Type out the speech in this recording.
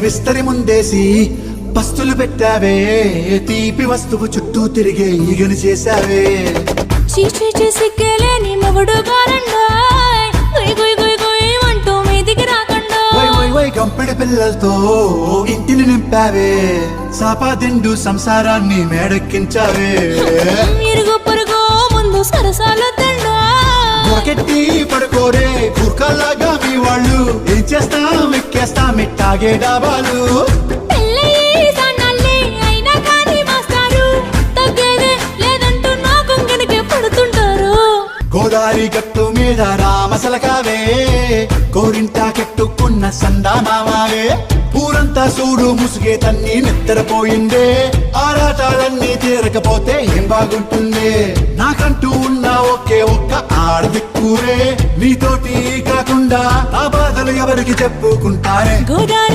విస్తరి ముందేసి పస్తులు పెట్టావే, తీపి వస్తువు చుట్టూ తిరిగే ఈగను చేశావే. చీచీ సిగ్గలేని మొగుడు గారండాయ్, గుయ్ గుయ్ గుయ్ గుయ్ అంటూ మీదికి రాకండా. వై గంపెడి పిల్లలతో ఇంటిని నింపావే, సాపాదిండు సంసారాన్ని మేడెక్కించావే. ఇరుగు పొరుగు ముందు సరసాలు తండా, దొరకెట్టి పడుకోరే కుర్కల్లాగా మీ వాళ్ళు. ఏం చేస్తాం ఎక్కేస్తాం ఇట్టాగే డాబాలు. పెళ్ళయి సన్నాళ్ళే అయినా కానీ మాస్టారు, తగ్గేదే లేదంటూ నా కొంగడికి పడుతుంటారు. గోదావరి గట్టు మీద రామసలకావే, కోరింటా కెట్టుకున్న సందా మామావే. ఊరంతా చూడు ముసుగే తన్ని నిద్రపోయిందే, ఆరాటాలన్నీ తీరకపోతే ఏం బాగుంటుంది. నాకంటూ ఉన్న ఒకే ఒక్క ఆడదిక్కురే, నీతోటి కాకుండా నా బాధలు ఎవరికి చెప్పుకుంటారే. గోదావరి